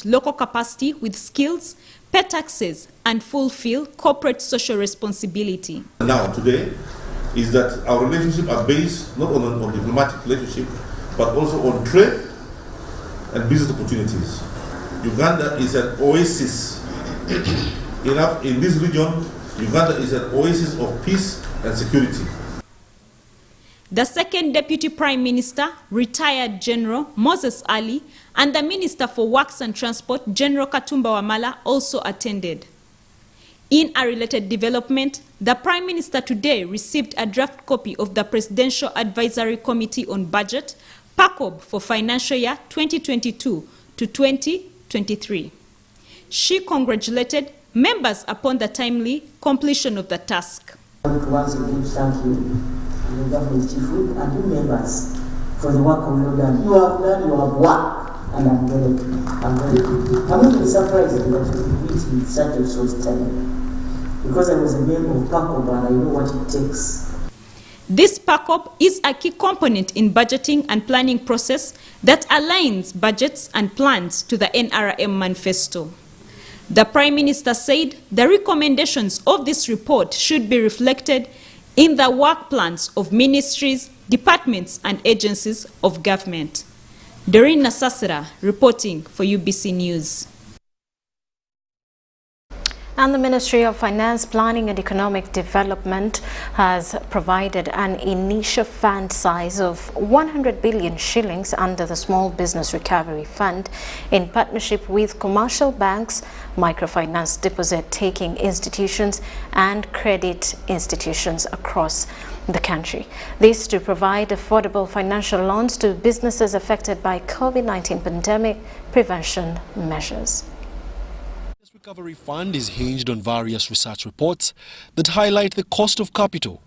local capacity with skills, pay taxes, and fulfill corporate social responsibility. Now, today, is that our relationships are based not on diplomatic relationship, but also on trade and business opportunities. Uganda is an oasis. In this region, Uganda is an oasis of peace and security. The second Deputy Prime Minister, retired General Moses Ali, and the Minister for Works and Transport, General Katumba Wamala, also attended. In a related development, the Prime Minister today received a draft copy of the Presidential Advisory Committee on Budget, PACOB, for financial year 2022 to 2023. She congratulated members upon the timely completion of the task. Once again, thank you. The government chief whip and you members for the work we have done. You have worked, and I'm even surprised that we meet in such a short time, because I was a member of PACOB and I know what it takes. This PACOB is a key component in budgeting and planning process that aligns budgets and plans to the NRM manifesto. The Prime Minister said the recommendations of this report should be reflected in the work plans of ministries, departments, and agencies of government. Doreen Nasasira reporting for UBC News. And the Ministry of Finance, Planning and Economic Development has provided an initial fund size of 100 billion shillings under the Small Business Recovery Fund in partnership with commercial banks, microfinance deposit-taking institutions and credit institutions across the country. This to provide affordable financial loans to businesses affected by COVID-19 pandemic prevention measures. The Recovery Fund is hinged on various research reports that highlight the cost of capital,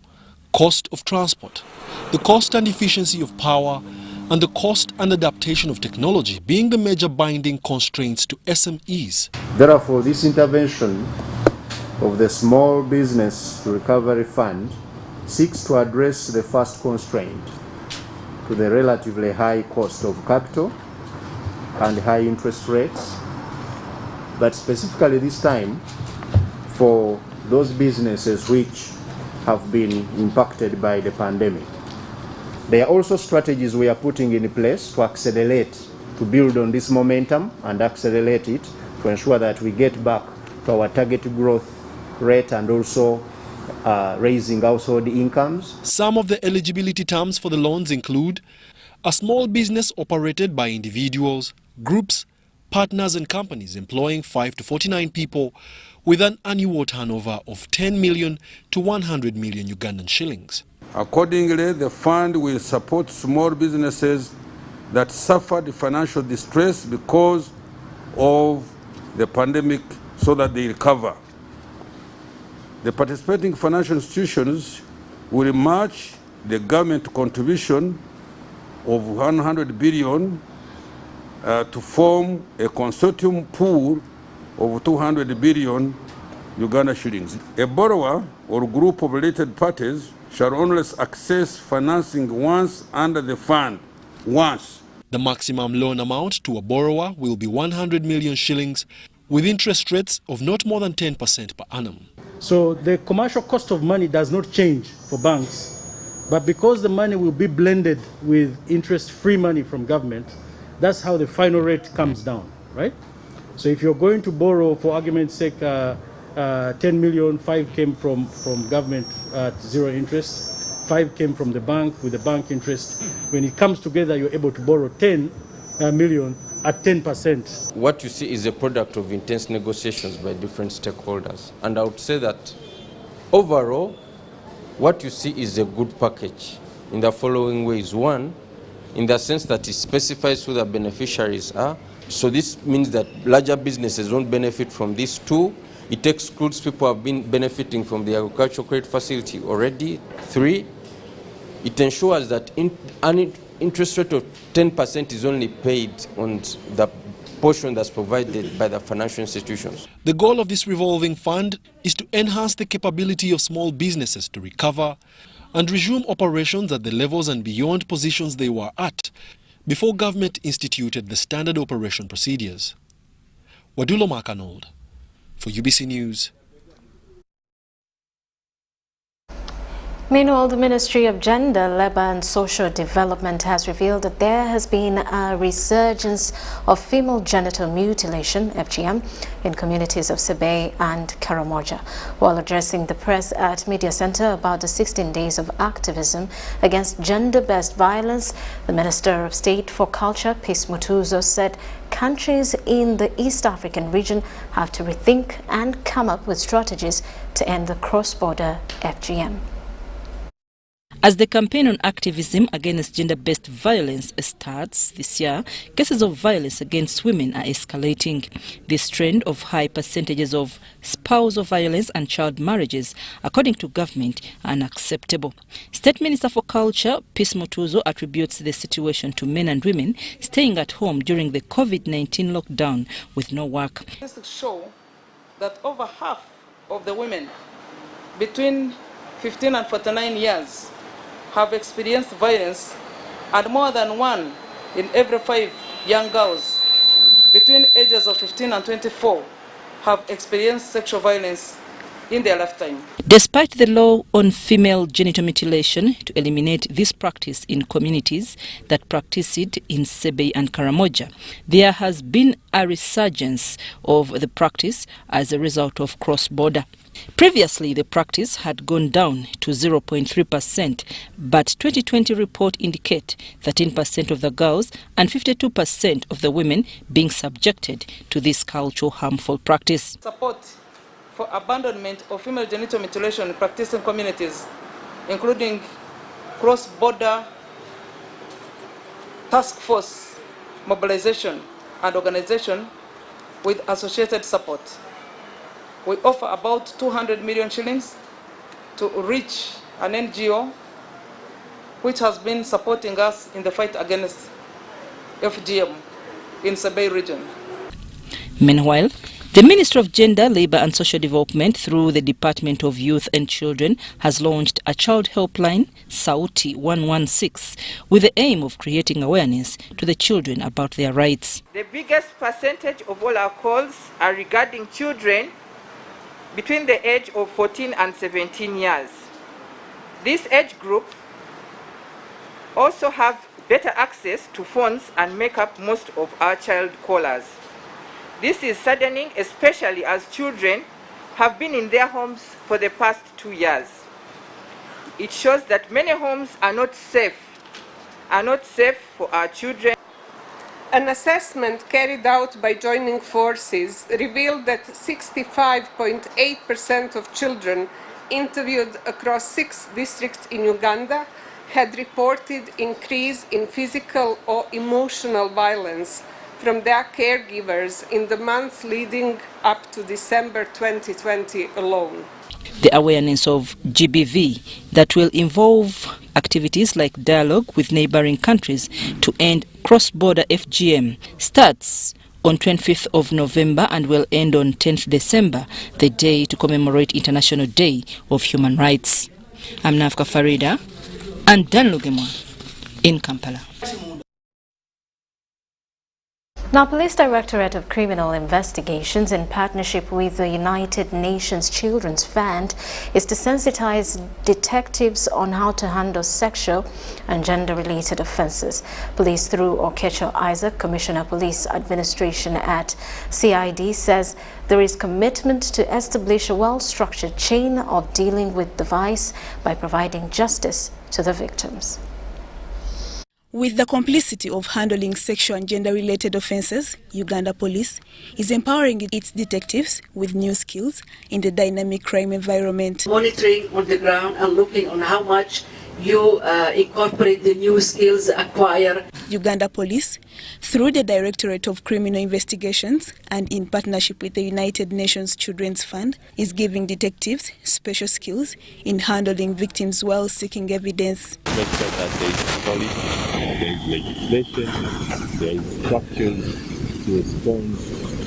cost of transport, the cost and efficiency of power, and the cost and adaptation of technology being the major binding constraints to SMEs. Therefore, this intervention of the Small Business Recovery Fund seeks to address the first constraint to the relatively high cost of capital and high interest rates, but specifically this time for those businesses which have been impacted by the pandemic. There are also strategies we are putting in place to accelerate, to build on this momentum and accelerate it to ensure that we get back to our target growth rate and also raising household incomes. Some of the eligibility terms for the loans include a small business operated by individuals, groups, partners and companies employing 5 to 49 people with an annual turnover of 10 million to 100 million Ugandan shillings. Accordingly, the fund will support small businesses that suffered financial distress because of the pandemic so that they recover. The participating financial institutions will match the government contribution of 100 billion to form a consortium pool of 200 billion Uganda shillings. A borrower or group of related parties shall only access financing once under the fund, once. The maximum loan amount to a borrower will be 100 million shillings with interest rates of not more than 10% per annum. So the commercial cost of money does not change for banks, but because the money will be blended with interest-free money from government, that's how the final rate comes down, right? So if you're going to borrow, for argument's sake, 10 million, 5 came from government at zero interest, 5 came from the bank with the bank interest. When it comes together, you're able to borrow 10 million at 10%. What you see is a product of intense negotiations by different stakeholders. And I would say that overall, what you see is a good package in the following ways. One, in the sense that it specifies who the beneficiaries are. So this means that larger businesses won't benefit from this. Two, it excludes people who have been benefiting from the agricultural credit facility already. Three, it ensures that an interest rate of 10% is only paid on the portion that's provided by the financial institutions. The goal of this revolving fund is to enhance the capability of small businesses to recover and resume operations at the levels and beyond positions they were at before government instituted the standard operation procedures. Wadulo Makanold for UBC News. Meanwhile, the Ministry of Gender, Labour and Social Development has revealed that there has been a resurgence of female genital mutilation, FGM, in communities of Sebei and Karamoja. While addressing the press at Media Center about the 16 days of activism against gender-based violence, the Minister of State for Culture, Peace Mutuzo, said countries in the East African region have to rethink and come up with strategies to end the cross-border FGM. As the campaign on activism against gender-based violence starts this year, cases of violence against women are escalating. This trend of high percentages of spousal violence and child marriages, according to government, are unacceptable. State Minister for Culture, Peace Mutuzo, attributes the situation to men and women staying at home during the COVID-19 lockdown with no work. Statistics show that over half of the women between 15 and 49 years have experienced violence, and more than 1 in every 5 young girls between ages of 15 and 24 have experienced sexual violence in their lifetime. Despite the law on female genital mutilation to eliminate this practice in communities that practice it in Sebei and Karamoja, there has been a resurgence of the practice as a result of cross-border. Previously, the practice had gone down to 0.3%, but 2020 report indicate 13% of the girls and 52% of the women being subjected to this cultural harmful practice. Support for abandonment of female genital mutilation practiced in communities, including cross-border task force mobilization and organization with associated support. We offer about 200 million shillings to reach an NGO which has been supporting us in the fight against FGM in Sebei region. Meanwhile, the Ministry of Gender, Labour and Social Development through the Department of Youth and Children has launched a child helpline, Sauti 116, with the aim of creating awareness to the children about their rights. The biggest percentage of all our calls are regarding children between the age of 14 and 17 years. This age group also have better access to phones and make up most of our child callers. This is saddening, especially as children have been in their homes for the past 2 years. It shows that many homes are not safe for our children. An assessment carried out by joining forces revealed that 65.8% of children interviewed across 6 districts in Uganda had reported increase in physical or emotional violence from their caregivers in the months leading up to December 2020 alone. The awareness of GBV that will involve activities like dialogue with neighboring countries to end cross-border FGM starts on 25th of November and will end on 10th December, the day to commemorate International Day of Human Rights. I'm Nafka Farida and Dan Lugemwa in Kampala. Now, Police Directorate of Criminal Investigations, in partnership with the United Nations Children's Fund, is to sensitize detectives on how to handle sexual and gender-related offences. Police, through Okecho Isaac, Commissioner Police Administration at CID, says there is commitment to establish a well-structured chain of dealing with the vice by providing justice to the victims. With the complicity of handling sexual and gender-related offences, Uganda Police is empowering its detectives with new skills in the dynamic crime environment. Monitoring on the ground and looking on how much you incorporate the new skills acquired. Uganda Police, through the Directorate of Criminal Investigations and in partnership with the United Nations Children's Fund, is giving detectives special skills in handling victims while seeking evidence. Make sure that there is solid, there is legislation, there is structures to respond,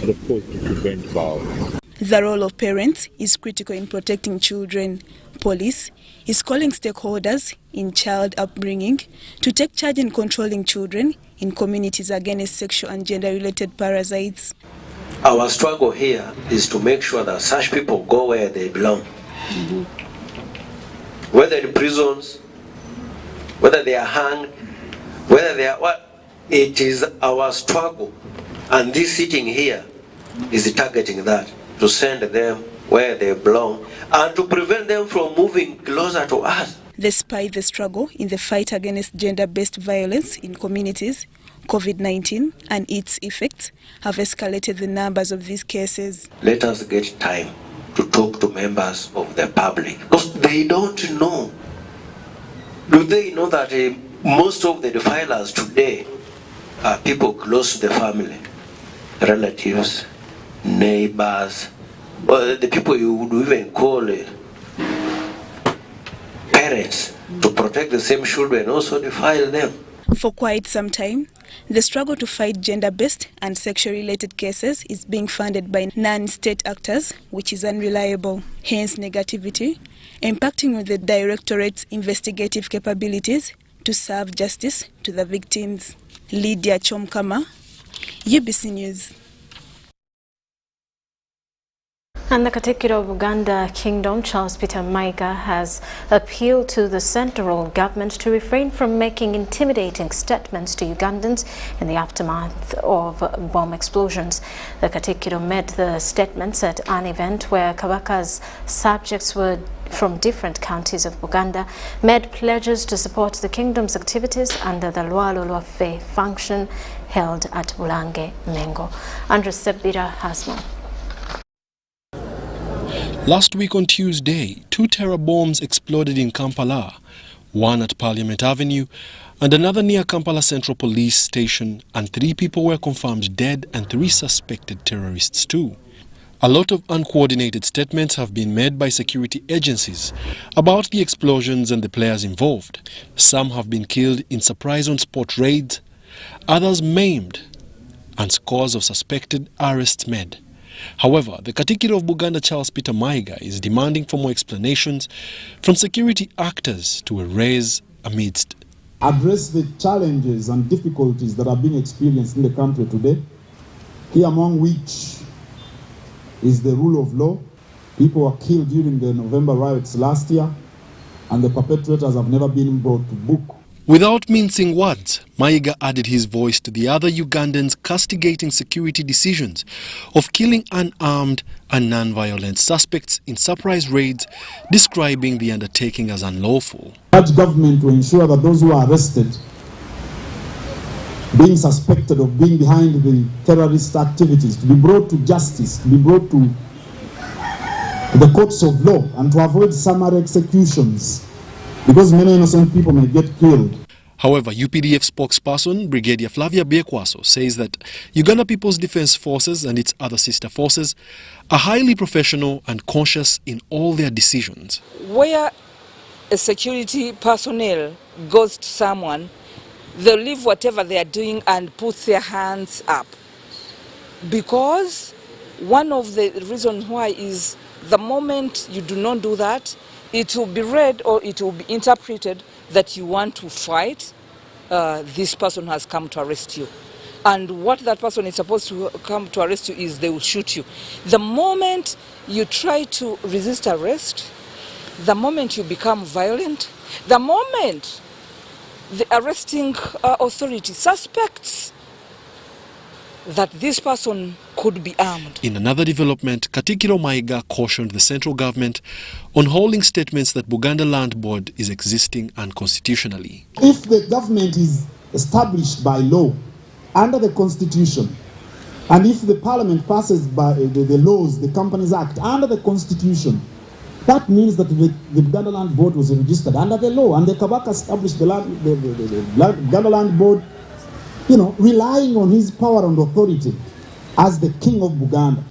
and of course to prevent violence. The role of parents is critical in protecting children. Police is calling stakeholders in child upbringing to take charge in controlling children in communities against sexual and gender-related parasites. Our struggle here is to make sure that such people go where they belong. Whether in prisons, whether they are hanged, whether they are what, it is our struggle. And this sitting here is targeting that, to send them where they belong and to prevent them from moving closer to us. Despite the struggle in the fight against gender-based violence in communities, COVID-19 and its effects have escalated the numbers of these cases. Let us get time to talk to members of the public, because they don't know. Do they know that most of the defilers today are people close to the family, relatives, neighbors, or the people you would even call parents, to protect the same children, also defile them. For quite some time, the struggle to fight gender-based and sexual-related cases is being funded by non-state actors, which is unreliable, hence negativity, impacting on the Directorate's investigative capabilities to serve justice to the victims. Lydia Chomkama, UBC News. And the Katikiro of Uganda Kingdom, Charles Peter Mayiga, has appealed to the central government to refrain from making intimidating statements to Ugandans in the aftermath of bomb explosions. The Katikiro made the statements at an event where Kabaka's subjects were from different counties of Uganda made pledges to support the kingdom's activities under the Lwalo Lwaffe function held at Bulange, Mengo. Andrew Sebira has more. Last week on Tuesday, 2 terror bombs exploded in Kampala, one at Parliament Avenue and another near Kampala Central Police Station, and 3 people were confirmed dead and 3 suspected terrorists too. A lot of uncoordinated statements have been made by security agencies about the explosions and the players involved. Some have been killed in surprise on-spot raids, others maimed, and scores of suspected arrests made. However, the Katikiro of Buganda, Charles Peter Mayiga, is demanding for more explanations from security actors to erase amidst. Address the challenges and difficulties that are being experienced in the country today, key among which is the rule of law. People were killed during the November riots last year, and the perpetrators have never been brought to book. Without mincing words, Mayiga added his voice to the other Ugandans castigating security decisions of killing unarmed and non-violent suspects in surprise raids, describing the undertaking as unlawful. Urge government to ensure that those who are arrested, being suspected of being behind the terrorist activities, to be brought to justice, to be brought to the courts of law, and to avoid summary executions, because many innocent people may get killed. However, UPDF spokesperson Brigadier Flavia Biekwaso says that Uganda People's Defence Forces and its other sister forces are highly professional and conscious in all their decisions. Where a security personnel goes to someone, they'll leave whatever they are doing and put their hands up. Because one of the reasons why is the moment you do not do that, it will be read or it will be interpreted that you want to fight. This person has come to arrest you. And what that person is supposed to come to arrest you is they will shoot you. The moment you try to resist arrest, the moment you become violent, the moment the arresting authority suspects that this person could be armed. In another development, Katikiro Mayiga cautioned the central government on holding statements that Buganda Land Board is existing unconstitutionally. If the government is established by law under the constitution, and if the parliament passes by the laws, the Companies Act, under the constitution, that means that the Buganda Land Board was registered under the law, and the Kabaka established the Buganda Land Board, relying on his power and authority as the king of Buganda.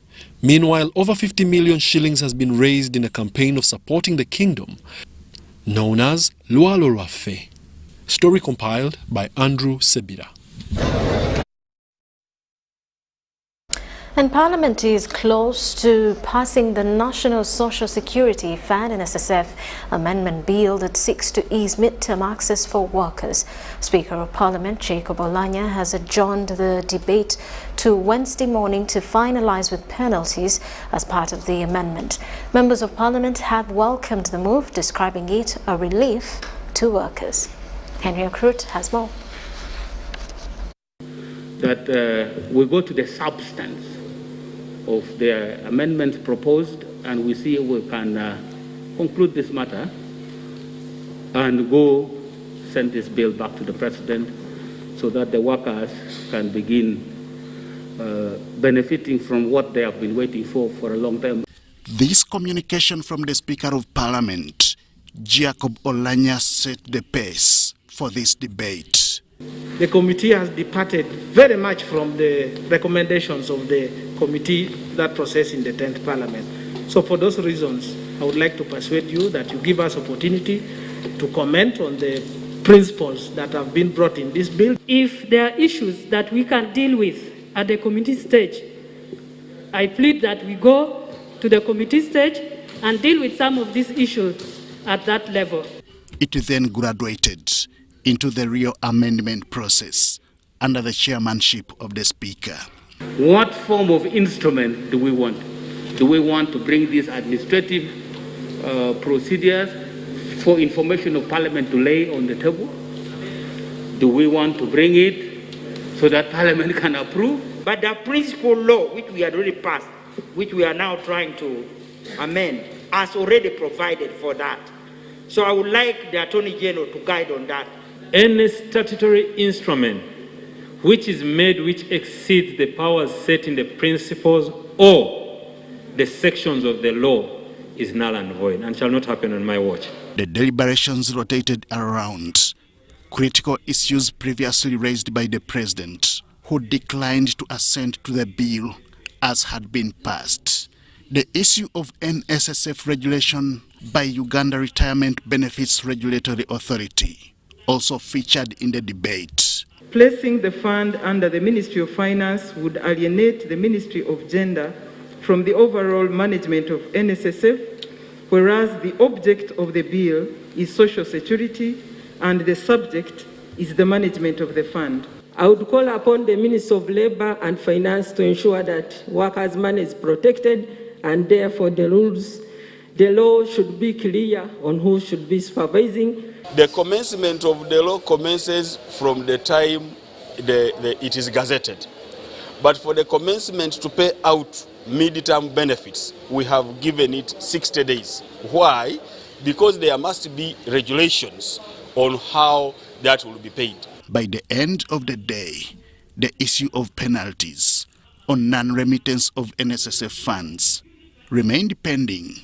Meanwhile, over 50 million shillings has been raised in a campaign of supporting the kingdom, known as Lwalo Lwaffe. Story compiled by Andrew Sebira. And Parliament is close to passing the National Social Security Fund NSSF Amendment Bill that seeks to ease midterm access for workers. Speaker of Parliament Jacob Oulanyah has adjourned the debate to Wednesday morning to finalize with penalties as part of the amendment. Members of Parliament have welcomed the move, describing it a relief to workers. Henry Okrut has more. That we go to the substance of the amendment proposed, and we see if we can conclude this matter and go send this bill back to the President so that the workers can begin benefiting from what they have been waiting for a long time. This communication from the Speaker of Parliament, Jacob Oulanyah, set the pace for this debate. The committee has departed very much from the recommendations of the committee that processed in the 10th Parliament. So for those reasons, I would like to persuade you that you give us opportunity to comment on the principles that have been brought in this bill. If there are issues that we can deal with at the committee stage, I plead that we go to the committee stage and deal with some of these issues at that level. It then graduated into the real amendment process under the chairmanship of the Speaker. What form of instrument do we want? Do we want to bring these administrative procedures for information of Parliament to lay on the table? Do we want to bring it so that Parliament can approve? But the principal law, which we had already passed, which we are now trying to amend, has already provided for that. So I would like the Attorney General to guide on that. Any statutory instrument which is made which exceeds the powers set in the principles or the sections of the law is null and void and shall not happen on my watch. The deliberations rotated around critical issues previously raised by the President, who declined to assent to the bill as had been passed. The issue of NSSF regulation by Uganda Retirement Benefits Regulatory Authority also featured in the debate. Placing the fund under the Ministry of Finance would alienate the Ministry of Gender from the overall management of NSSF, whereas the object of the bill is social security and the subject is the management of the fund. I would call upon the Minister of Labour and Finance to ensure that workers' money is protected, and therefore the law should be clear on who should be supervising. The commencement of the law commences from the time it is gazetted. But for the commencement to pay out mid-term benefits, we have given it 60 days. Why? Because there must be regulations on how that will be paid. By the end of the day, the issue of penalties on non-remittance of NSSF funds remained pending,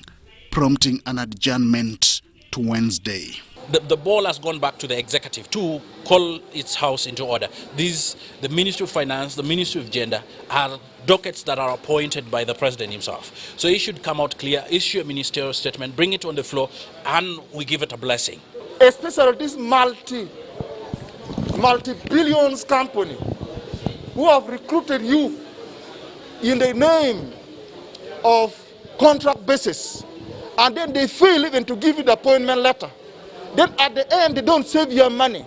prompting an adjournment to Wednesday. The ball has gone back to the executive to call its house into order. The Ministry of Finance, the Ministry of Gender are dockets that are appointed by the President himself. So he should come out clear, issue a ministerial statement, bring it on the floor, and we give it a blessing. Especially this multi-billions company who have recruited you in the name of contract basis, and then they fail even to give you the appointment letter. Then at the end, they don't save your money.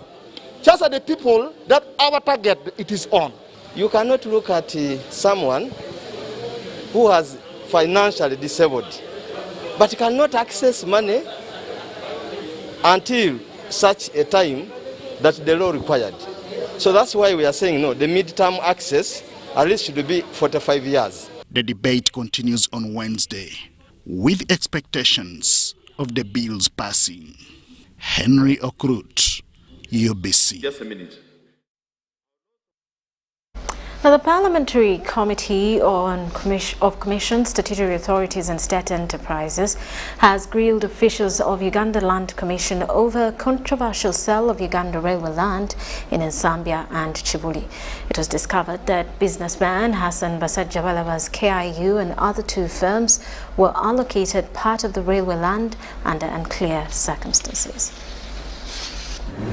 Just at the people that our target it is on. You cannot look at someone who has financially disabled, but cannot access money until such a time that the law required. So that's why we are saying no, the mid-term access at least should be 45 years. The debate continues on Wednesday with expectations of the bill's passing. Henry Okrut, UBC. Just a minute. Now, the Parliamentary Committee of Commissions, Statutory Authorities and State Enterprises has grilled officials of Uganda Land Commission over a controversial sale of Uganda Railway land in Zambia and Chibuli. It was discovered that businessman Hassan Basajjabalaba's KIU and other two firms were allocated part of the railway land under unclear circumstances.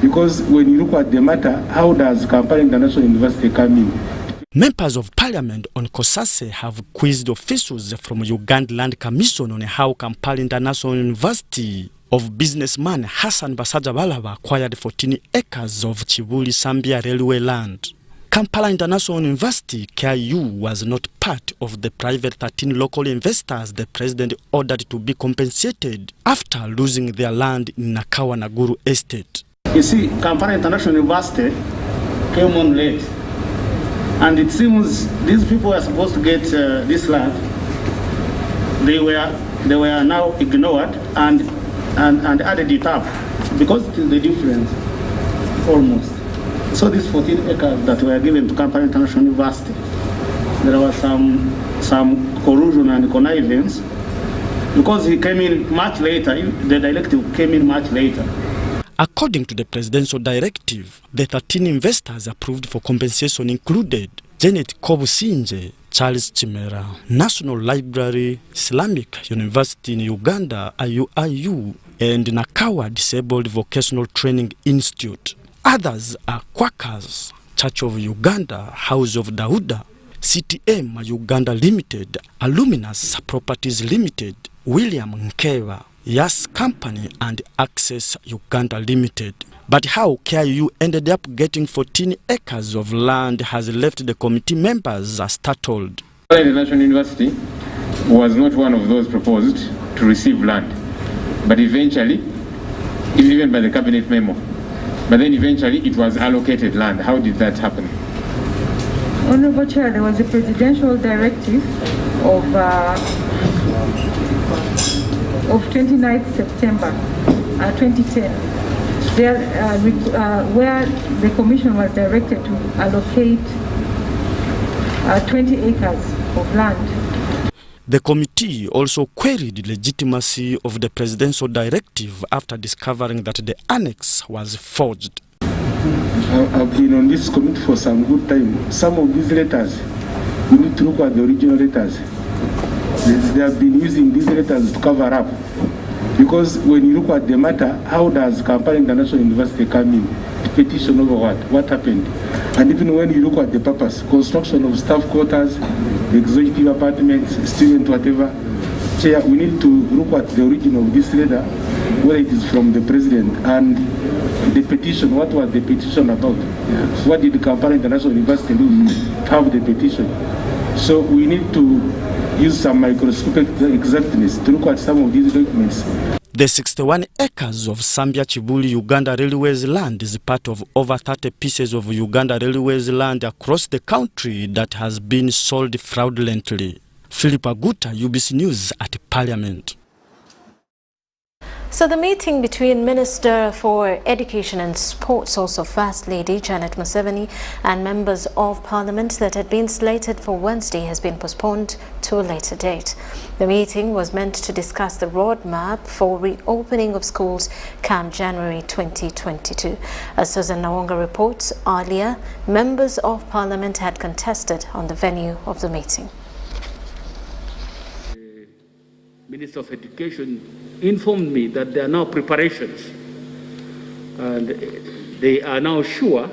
Because when you look at the matter, how does Kampala International University come in? Members of Parliament on COSASE have quizzed officials from Uganda Land Commission on how Kampala International University of businessman Hassan Basajabalaba acquired 14 acres of Chibuli Sambia railway land. Kampala International University, KIU, was not part of the private 13 local investors the president ordered to be compensated after losing their land in Nakawa Naguru estate. You see, Kampala International University came on late. And it seems these people were supposed to get this land. They were now ignored and added it up because it is the difference almost. So these 14 acres that were given to Kampala International University, there was some collusion and connivance because he came in much later. The directive came in much later. According to the presidential directive, the 13 investors approved for compensation included Janet Kobusinje, Charles Chimera, National Library, Islamic University in Uganda, IUIU, and Nakawa Disabled Vocational Training Institute. Others are Quakers, Church of Uganda, House of Dauda, CTM Uganda Limited, Aluminous Properties Limited, William Nkeva, Yas Company, and Access Uganda Limited. But how KIU ended up getting 14 acres of land has left the committee members startled. The National University was not one of those proposed to receive land, but eventually, even by the cabinet memo, but then eventually it was allocated land. How did that happen? Honorable Chair, there was a presidential directive of 29th September 2010, where the Commission was directed to allocate 20 acres of land. The committee also queried the legitimacy of the presidential directive after discovering that the annex was forged. I've been on this committee for some good time. Some of these letters, we need to look at the original letters. They have been using these letters to cover up. Because when you look at the matter, how does Kampala International University come in? The petition over what? What happened? And even when you look at the purpose, construction of staff quarters, executive apartments, student whatever, Chair, we need to look at the origin of this letter, whether it is from the president, and the petition, what was the petition about? Yes. What did the Kampala International University do to have the petition? So we need to use some microscopic exactness to look at some of these documents. The 61 acres of Sambia Chibuli Uganda Railways land is part of over 30 pieces of Uganda Railways land across the country that has been sold fraudulently. Philip Aguta, UBC News at Parliament. So the meeting between Minister for Education and Sports, also First Lady Janet Museveni, and members of Parliament that had been slated for Wednesday has been postponed to a later date. The meeting was meant to discuss the roadmap for reopening of schools come January 2022. As Susan Nawonga reports, earlier, members of Parliament had contested on the venue of the meeting. Minister of Education informed me that there are now preparations and they are now sure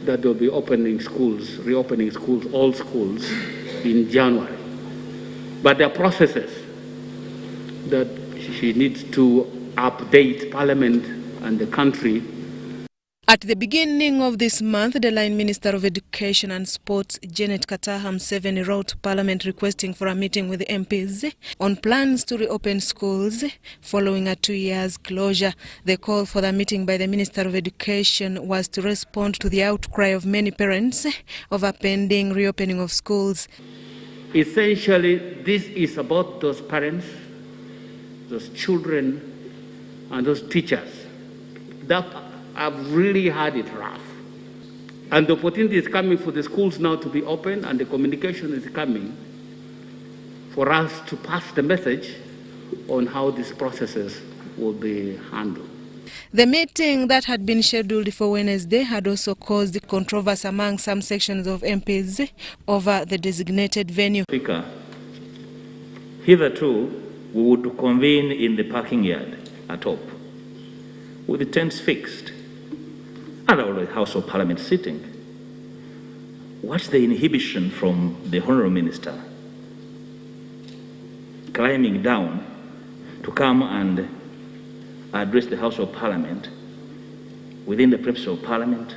that they'll be reopening schools, all schools in January. But there are processes that she needs to update Parliament and the country. At the beginning of this month, the line Minister of Education and Sports, Janet Museveni, wrote Parliament requesting for a meeting with the MPs on plans to reopen schools following a 2 years closure. The call for the meeting by the Minister of Education was to respond to the outcry of many parents over pending reopening of schools. Essentially, this is about those parents, those children, and those teachers that I've really had it rough. And the opportunity is coming for the schools now to be open, and the communication is coming for us to pass the message on how these processes will be handled. The meeting that had been scheduled for Wednesday had also caused controversy among some sections of MPs over the designated venue. Speaker, hitherto we would convene in the parking yard at top with the tents fixed and our House of Parliament sitting. what's the inhibition from the Honourable Minister climbing down to come and address the House of Parliament within the premises of Parliament?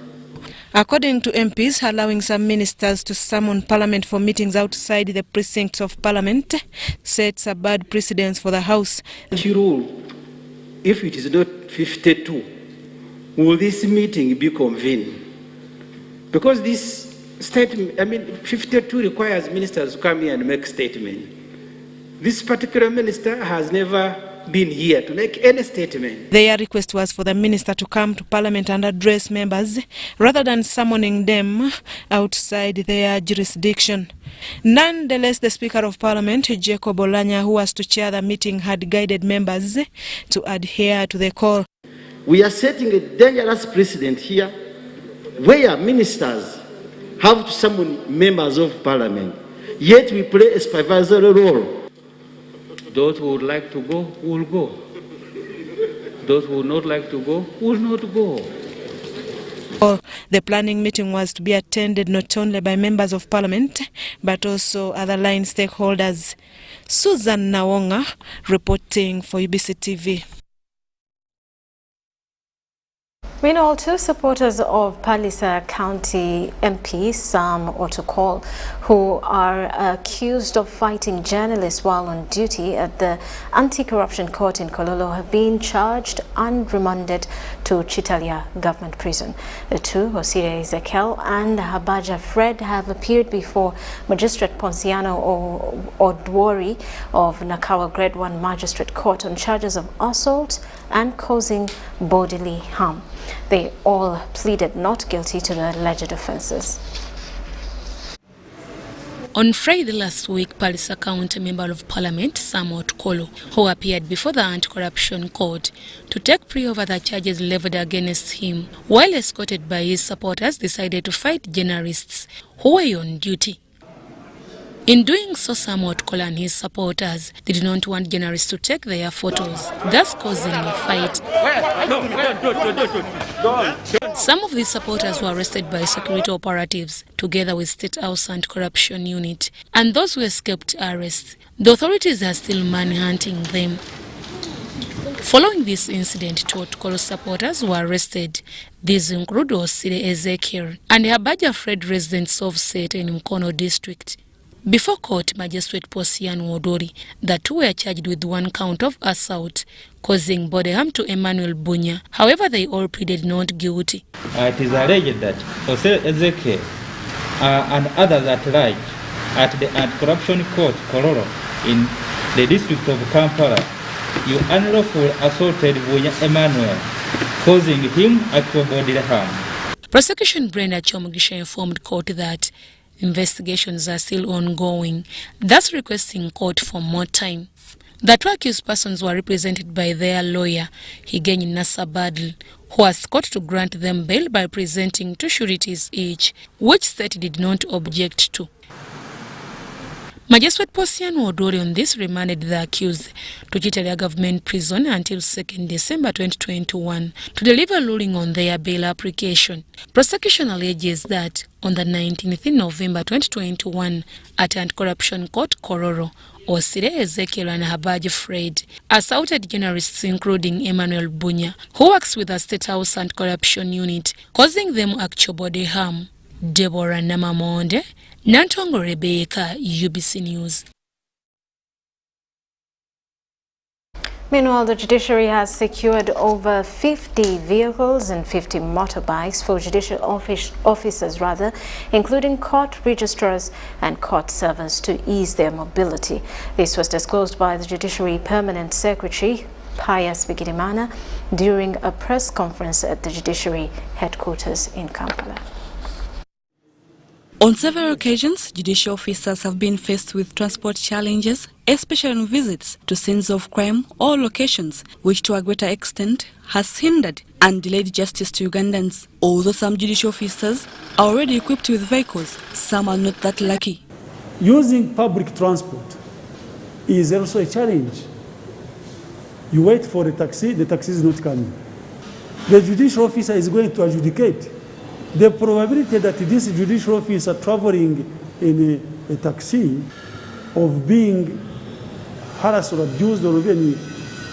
According to MPs, allowing some ministers to summon Parliament for meetings outside the precincts of Parliament sets a bad precedence for the House. Rule, if it is not 52, will this meeting be convened? Because this statement, 52 requires ministers to come here and make statement. This particular minister has never been here to make any statement. Their request was for the minister to come to Parliament and address members rather than summoning them outside their jurisdiction. Nonetheless, the Speaker of Parliament, Jacob Olanya, who was to chair the meeting, had guided members to adhere to the call. We are setting a dangerous precedent here where ministers have to summon members of Parliament, yet we play a supervisory role. Those who would like to go will go. Those who would not like to go will not go. The planning meeting was to be attended not only by members of Parliament but also other line stakeholders. Susan Nawonga reporting for UBC TV. Meanwhile, two supporters of Palisa County MP Sam Otokol, who are accused of fighting journalists while on duty at the Anti-Corruption Court in Kololo, have been charged and remanded to Chitalia Government Prison. The two, Osire Ezekiel and Habaja Fred, have appeared before Magistrate Ponciano Odwori of Nakawa Grade 1 Magistrate Court on charges of assault and causing bodily harm. They all pleaded not guilty to the alleged offences. On Friday last week, Palisa County Member of Parliament Sam Otokolo, who appeared before the Anti-Corruption Court to take plea over the charges leveled against him, while escorted by his supporters, decided to fight journalists who were on duty. In doing so, Sam Otokolo and his supporters did not want journalists to take their photos, thus causing a fight. Some of these supporters were arrested by security operatives, together with State House Anti-Corruption Unit, and those who escaped arrest. The authorities are still manhunting them. Following this incident, two Otokolo supporters were arrested. These include Osire Ezekiel and Habaja Fred, residents of Sete in Mkono district. Before court, Magistrate Ponciano Odwori, the two were charged with one count of assault, causing body harm to Emmanuel Bunya. However, they all pleaded not guilty. It is alleged that Osire Ezekiel and others at large at the Anti-Corruption Court, Kololo, in the district of Kampala, you unlawfully assaulted Bunya Emmanuel, causing him actual bodily harm. Prosecution Brenda Chomugisha informed court that investigations are still ongoing, thus requesting court for more time. The two accused persons were represented by their lawyer, Higenyi Nasabadl, who asked court to grant them bail by presenting two sureties each, which state did not object to. Magistrate Ponciano Odwori on this remanded the accused to Chitalia Government Prison until 2nd December 2021 to deliver a ruling on their bail application. Prosecution alleges that on the 19th November 2021 at Anti-Corruption Court, Kololo, Osire Ezekiel and Habaja Fred assaulted journalists including Emmanuel Bunya, who works with the State House Anti-Corruption Unit, causing them actual body harm. Deborah Namamonde, Nantongo Rebecca, UBC News. Meanwhile, the Judiciary has secured over 50 vehicles and 50 motorbikes for judicial officers, including court registrars and court servers, to ease their mobility. This was disclosed by the Judiciary Permanent Secretary, Pius Bigirimana, during a press conference at the Judiciary headquarters in Kampala. On several occasions, judicial officers have been faced with transport challenges, especially on visits to scenes of crime or locations, which to a greater extent has hindered and delayed justice to Ugandans. Although some judicial officers are already equipped with vehicles, some are not that lucky. Using public transport is also a challenge. You wait for the taxi is not coming. The judicial officer is going to adjudicate. the probability that this judicial officer traveling in a taxi of being harassed or abused or even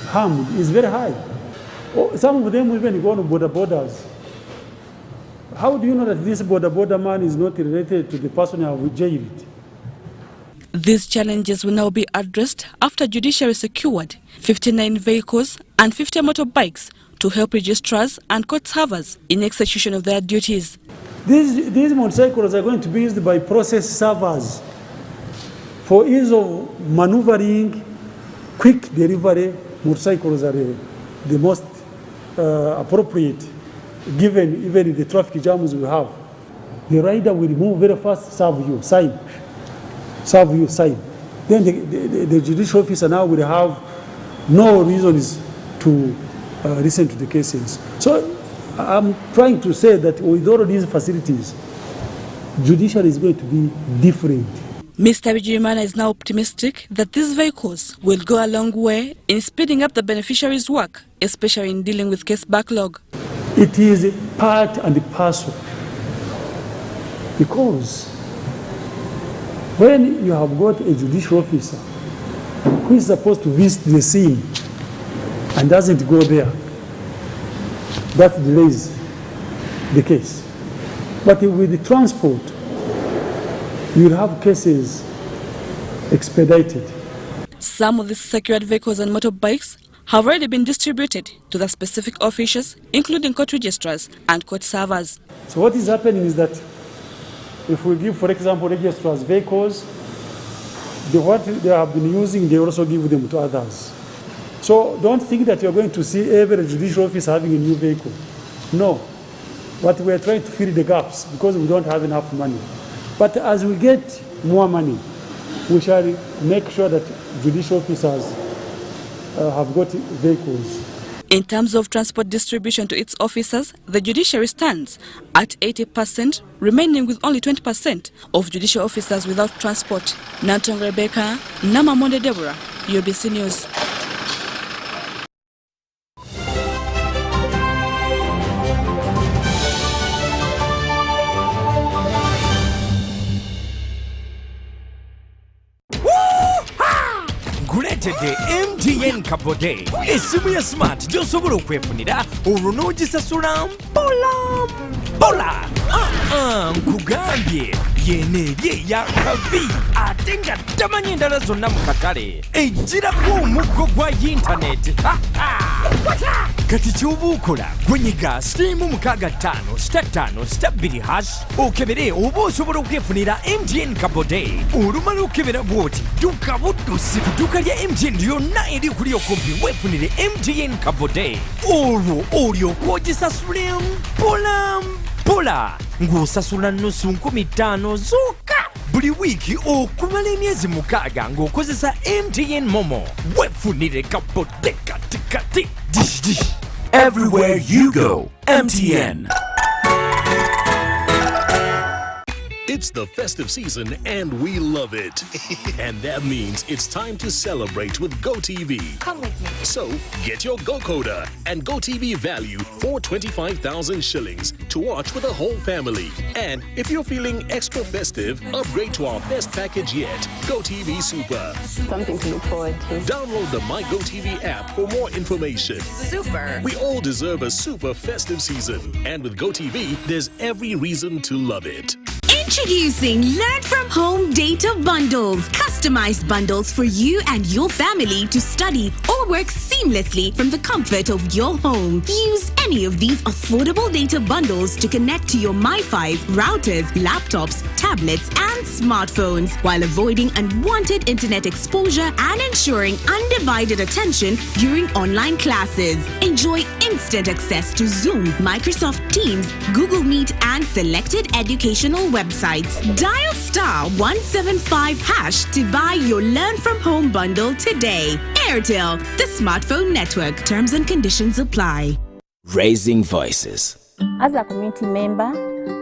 harmed is very high. Some of them even go on borders. How do you know that this border man is not related to the person who have jailed? These challenges will now be addressed after Judiciary secured 59 vehicles and 50 motorbikes to help registrars and court servers in execution of their duties. These motorcycles are going to be used by process servers for ease of maneuvering, quick delivery. Motorcycles are the most appropriate given even the traffic jams we have. The rider will move very fast, serve you, sign. Then the judicial officer now will have no reasons to listen to the cases. So I'm trying to say that with all of these facilities, judiciary is going to be different. Mr. Bijimana is now optimistic that these vehicles will go a long way in speeding up the beneficiaries' work, especially in dealing with case backlog. It is part and parcel, because when you have got a judicial officer who is supposed to visit the scene and doesn't go there, that delays the case. But with the transport, you'll have cases expedited. Some of the secured vehicles and motorbikes have already been distributed to the specific officials, including court registrars and court servers. So what is happening is that if we give, for example, registrars vehicles, what they have been using, they also give them to others. So don't think that you're going to see every judicial office having a new vehicle. No. But we're trying to fill the gaps because we don't have enough money. But as we get more money, we shall make sure that judicial officers have got vehicles. In terms of transport distribution to its officers, the judiciary stands at 80%, remaining with only 20% of judicial officers without transport. Nantong Rebecca, Namamonde Deborah, UBC News. Guletede MTN Kabode esimu ya smart gyosobola okwefunira olwo n'ogisasula mpola nkugambye yeneerye ya kabi ate nga tamanyi endala zonna mu katale ejjirako omuggo gwa yintaneti kati ky'oba okola gwenyiga *655*2# okebere oba osobola okwefunira MTN Kabode olumala okebera bw'oti dduka buddusi ku dduka lya MTN lyonna eri kuli okumpi weefunire MTN Kabode olwo olyoka ogisasule mpola ng'osasula nnusu 15,000 zokka buli wiiki okumala emyezi 6 ng'okozesa MTN Momo weefunire Kabode kati dish. Everywhere you go, MTN. It's the festive season and we love it. And that means it's time to celebrate with GoTV. Come with me. So get your GoCoder and GoTV value for 25,000 shillings to watch with the whole family. And if you're feeling extra festive, upgrade to our best package yet, GoTV Super. Something to look forward to. Download the My GoTV app for more information. Super. We all deserve a super festive season. And with GoTV, there's every reason to love it. Introducing Learn From Home Data Bundles. Customized bundles for you and your family to study or work seamlessly from the comfort of your home. Use any of these affordable data bundles to connect to your MiFi, routers, laptops, tablets, and smartphones while avoiding unwanted internet exposure and ensuring undivided attention during online classes. Enjoy instant access to Zoom, Microsoft Teams, Google Meet, and selected educational websites. Dial *175# to buy your Learn From Home bundle today. Airtel, the smartphone network. Terms and conditions apply. Raising voices. As a community member,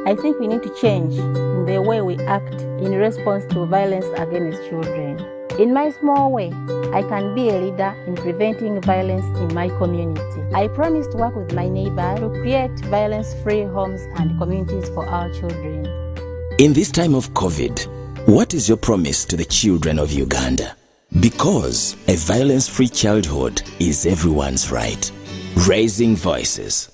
I think we need to change in the way we act in response to violence against children. In my small way, I can be a leader in preventing violence in my community. I promise to work with my neighbor to create violence-free homes and communities for our children. In this time of COVID, what is your promise to the children of Uganda? Because a violence-free childhood is everyone's right. Raising voices.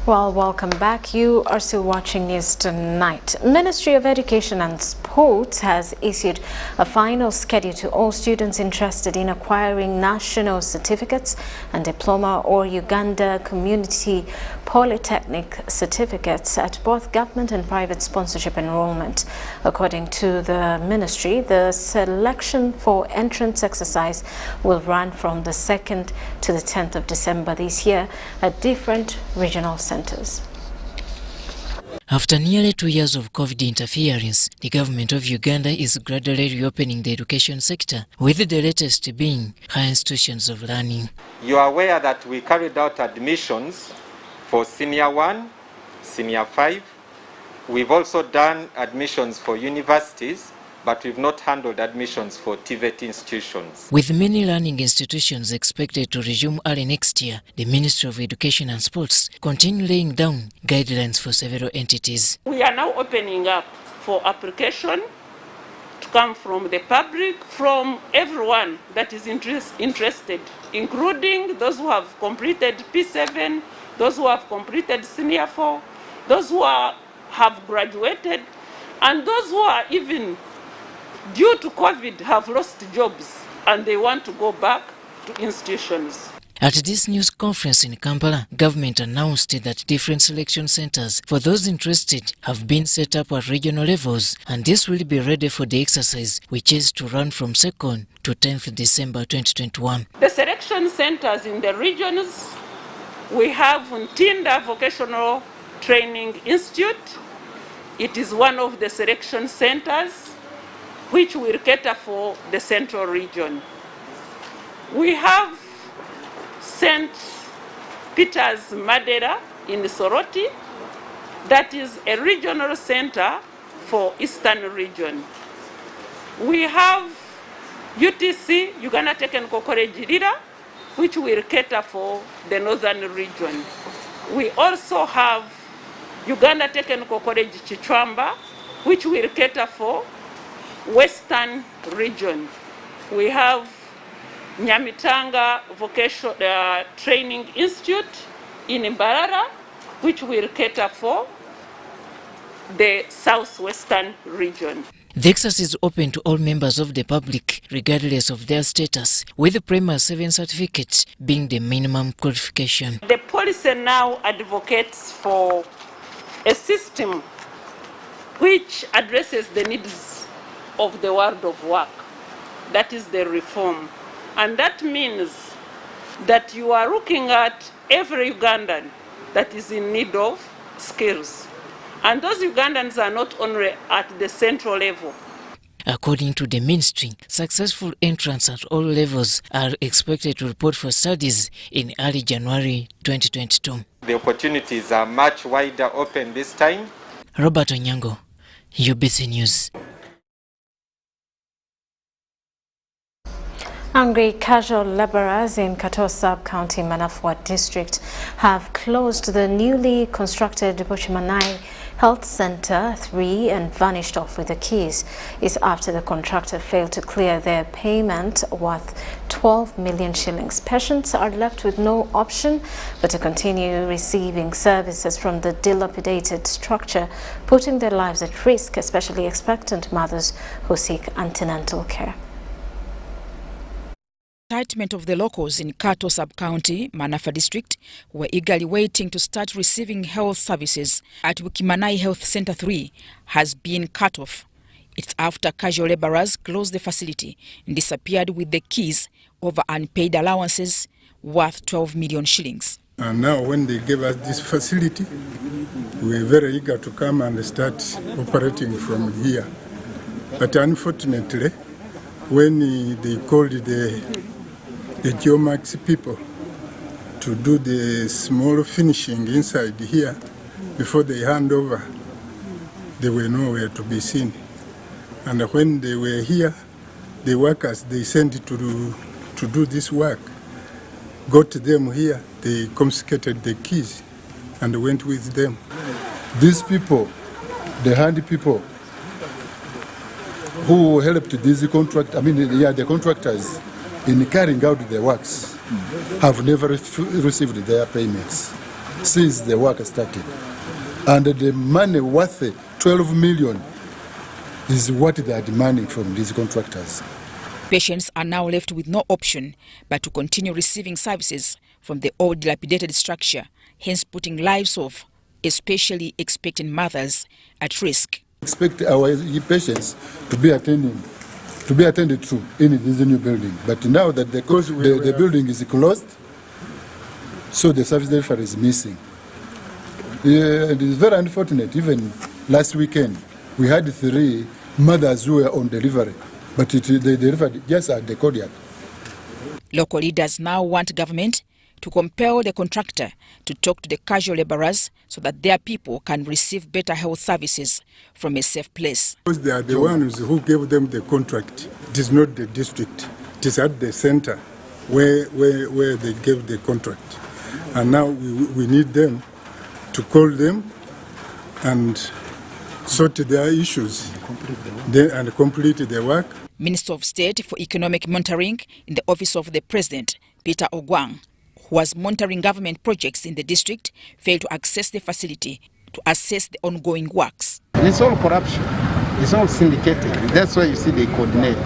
Well, welcome back. You are still watching News Tonight. Ministry of Education and Sports has issued a final schedule to all students interested in acquiring national certificates and diploma or Uganda Community Polytechnic certificates at both government and private sponsorship enrollment. According to the ministry, the selection for entrance exercise will run from the 2nd to the 10th of December this year at different regional centers. After nearly 2 years of COVID interference, the government of Uganda is gradually reopening the education sector, with the latest being higher institutions of learning. You are aware that we carried out admissions for Senior 1, Senior 5. We've also done admissions for universities, but we've not handled admissions for TVET institutions. With many learning institutions expected to resume early next year, the Ministry of Education and Sports continue laying down guidelines for several entities. We are now opening up for application to come from the public, from everyone that is interested, including those who have completed P7, those who have completed Senior 4, those who have graduated, and those who are even due to COVID have lost jobs and they want to go back to institutions. At this news conference in Kampala, government announced that different selection centers for those interested have been set up at regional levels, and this will be ready for the exercise, which is to run from 2nd to 10th December 2021. The selection centers in the regions, we have Ntinda Vocational Training Institute. It is one of the selection centers which will cater for the central region. We have St. Peter's Madera in Soroti, that is a regional center for Eastern region. We have UTC, Uganda Technical College Lira, which will cater for the northern region. We also have Uganda Technical College Chichwamba, which will cater for Western region. We have Nyamitanga Vocational Training Institute in Mbarara, which will cater for the southwestern region. The exercise is open to all members of the public, regardless of their status, with the Primary 7 certificate being the minimum qualification. The policy now advocates for a system which addresses the needs of the world of work. That is the reform. And that means that you are looking at every Ugandan that is in need of skills. And those Ugandans are not only at the central level. According to the ministry, successful entrants at all levels are expected to report for studies in early January 2022. The opportunities are much wider open this time. Robert Onyango, UBC News. Angry casual laborers in Kato Sub-County, Manafwa District have closed the newly constructed Buchimanai Health Center 3 and vanished off with the keys. It's after the contractor failed to clear their payment worth 12 million shillings. Patients are left with no option but to continue receiving services from the dilapidated structure, putting their lives at risk, especially expectant mothers who seek antenatal care. Excitement of the locals in Kato Sub-County, Manafwa District, were eagerly waiting to start receiving health services at Buchimanai Health Center 3 has been cut off. It's after casual laborers closed the facility and disappeared with the keys over unpaid allowances worth 12 million shillings. And now when they gave us this facility, we were very eager to come and start operating from here. But unfortunately, when they called the Geomax people to do the small finishing inside here, before they hand over, they were nowhere to be seen. And when they were here, the workers they sent to do this work got them here, they confiscated the keys and went with them. These people, the handy people who helped these the contractors in carrying out the works have never received their payments since the work started. And the money worth 12 million is what they are demanding from these contractors. Patients are now left with no option but to continue receiving services from the old dilapidated structure, hence putting lives of especially expectant mothers at risk. Expect our patients to be attended to in this new building, but now that the building is closed, so the service delivery is missing. It is very unfortunate. Even last weekend, we had 3 mothers who were on delivery, but they delivered just at the courtyard. Local leaders now want government to compel the contractor to talk to the casual laborers so that their people can receive better health services from a safe place. Because they are the ones who gave them the contract. It is not the district. It is at the center where they gave the contract. And now we need them to call them and sort their issues and complete the work. Minister of State for Economic Monitoring in the Office of the President, Peter Ogwang, who was monitoring government projects in the district, failed to access the facility to assess the ongoing works. It's all corruption. It's all syndicated. That's why you see they coordinate.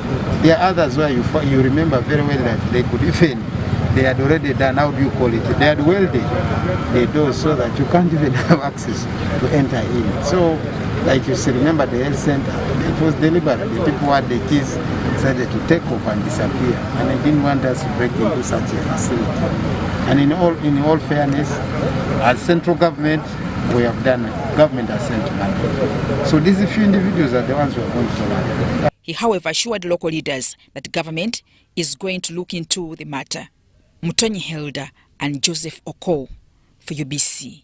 There are others where you remember very well that they could even, they had already done, how do you call it? They had welded the doors so that you can't even have access to enter in. So, like you see, remember the health center, it was deliberate. The people who had the keys decided to take off and disappear. And they didn't want us to break into such a facility. And in all fairness, as central government, we have done it. Government has sent money. So these few individuals are the ones who are going to learn. He, however, assured local leaders that government is going to look into the matter. Mutonyi Hilda and Joseph Oko for UBC.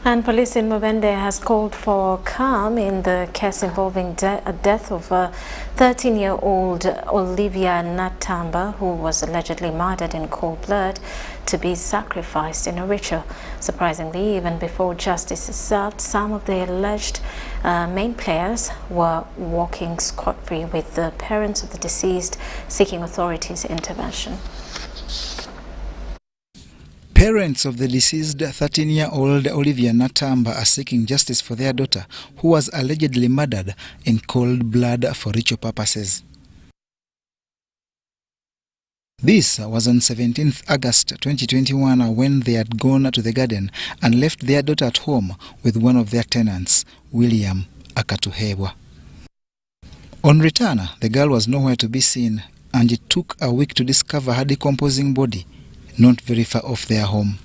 And police in Mubende has called for calm in the case involving a death of a 13-year-old Olivia Natamba, who was allegedly murdered in cold blood to be sacrificed in a ritual. Surprisingly, even before justice is served, some of the alleged main players were walking scot-free, with the parents of the deceased seeking authorities' intervention. Parents of the deceased 13-year-old Olivia Natamba are seeking justice for their daughter, who was allegedly murdered in cold blood for ritual purposes. This was on 17th August 2021 when they had gone to the garden and left their daughter at home with one of their tenants, William Akatuhebwa. On return, the girl was nowhere to be seen, and it took a week to discover her decomposing body not very far off their home.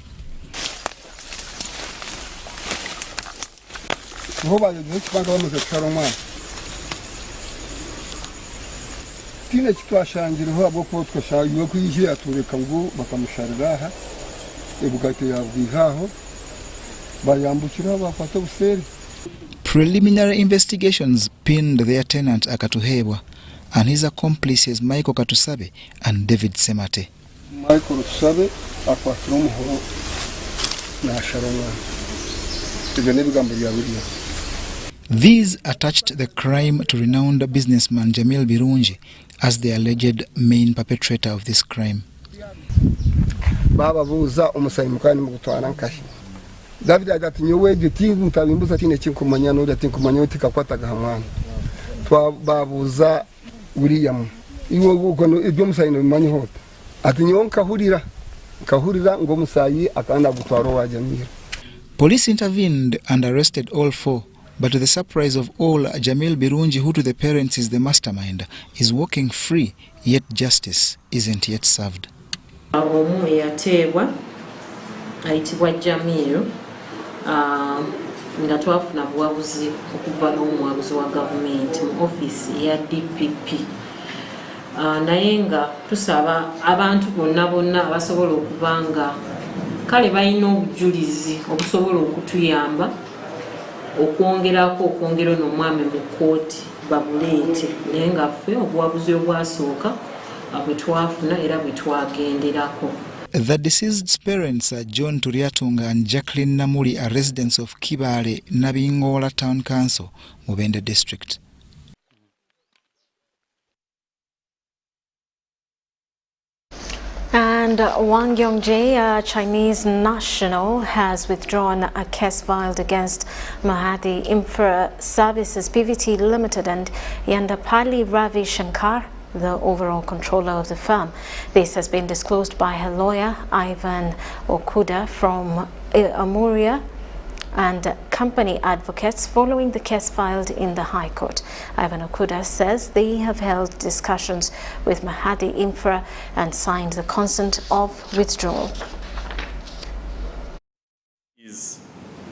Preliminary investigations pinned their tenant Akatuhebwa and his accomplices Michael Katusabe and David Semate. Michael Sabe akwatira umuhoro na Sharona. These attached the crime to renowned businessman Jamil Birunji as the alleged main perpetrator of this crime. Baba buza umusayimukani mugutwara nkashi. David agati nyowe gitingu mutabimbuza tine kinkumanya no datinkumanya utikakwata gahamwana. Twa babuza William. Iwo gukono ibyo musayino bimanyi hote. Police intervened and arrested all 4, But to the surprise of all, Jamil Birungi, who to the parents is the mastermind, is walking free, yet justice isn't yet served. Omu yateebwa ayitibwa Jamil nga twafuna buwabuzi okuva n'omuwabuzi wa gavumenti mu ofiisi ya DPP. Naye nga tusaba abantu bonna abasobola okuba nga kale balina obujulizi obusobola okutuyamba okwongera n'omwami mu kkooti babuleete, naye nga ffe obuwabuzi obwasooka bwe twafuna era bwe twagenderako. The deceased's parents are John Turiatunga and Jacqueline Namuli, are residents of Kibale, Nabingola Town Council, Mubende District. And Wang Yongjae, a Chinese national, has withdrawn a case filed against Mahathi Infra Services Pvt Limited and Yandapali Ravi Shankar, the overall controller of the firm. This has been disclosed by her lawyer, Ivan Okuda, from Amuria and company advocates following the case filed in the High Court. Ivan Okuda says they have held discussions with Mahathi Infra and signed the consent of withdrawal. Is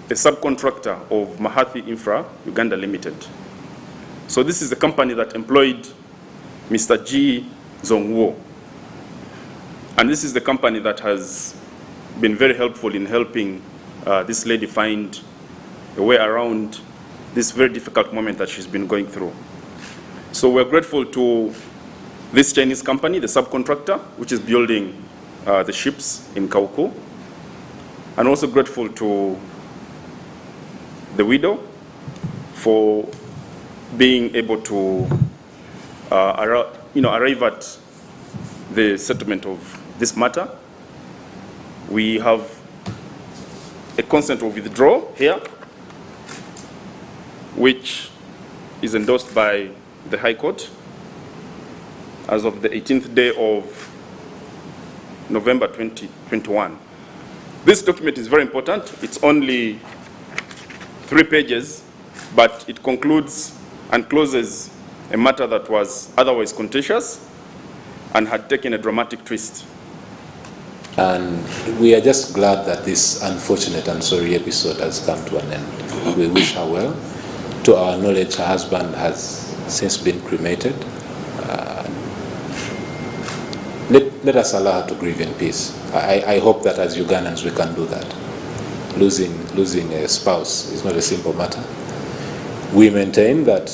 a subcontractor of Mahathi Infra Uganda Limited. So this is the company that employed Mr. G. Zongwo. And this is the company that has been very helpful in helping this lady find a way around this very difficult moment that she's been going through. So we're grateful to this Chinese company, the subcontractor, which is building the ships in Kauku, and also grateful to the widow for being able to arrive at the settlement of this matter. We have a consent of withdrawal here, which is endorsed by the High Court as of the 18th day of November 2021. This document is very important. It's only 3 pages, but it concludes and closes a matter that was otherwise contentious and had taken a dramatic twist. And we are just glad that this unfortunate and sorry episode has come to an end. We wish her well. To our knowledge, her husband has since been cremated. Let us allow her to grieve in peace. I hope that as Ugandans we can do that. Losing a spouse is not a simple matter. We maintain that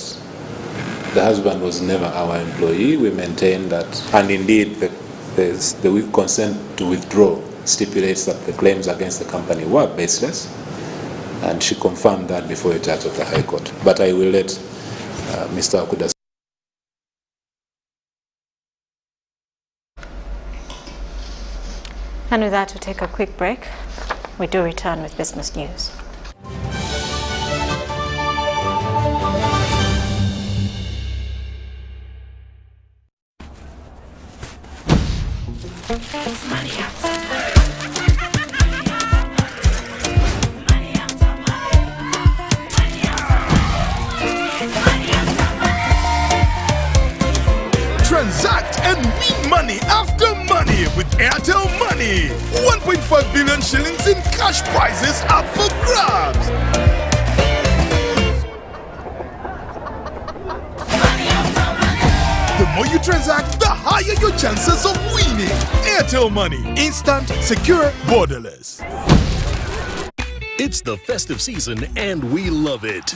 the husband was never our employee. We maintain that, and indeed the consent to withdraw stipulates that the claims against the company were baseless, and she confirmed that before a judge of the High Court. But I will let Mr. Okuda. And with that, we'll take a quick break. We do return with business news. Transact and win money after money with Airtel Money. 1.5 billion shillings in cash prizes up for grabs. The more you transact, the higher your chances of winning. Airtel Money. Instant, secure, borderless. It's the festive season and we love it.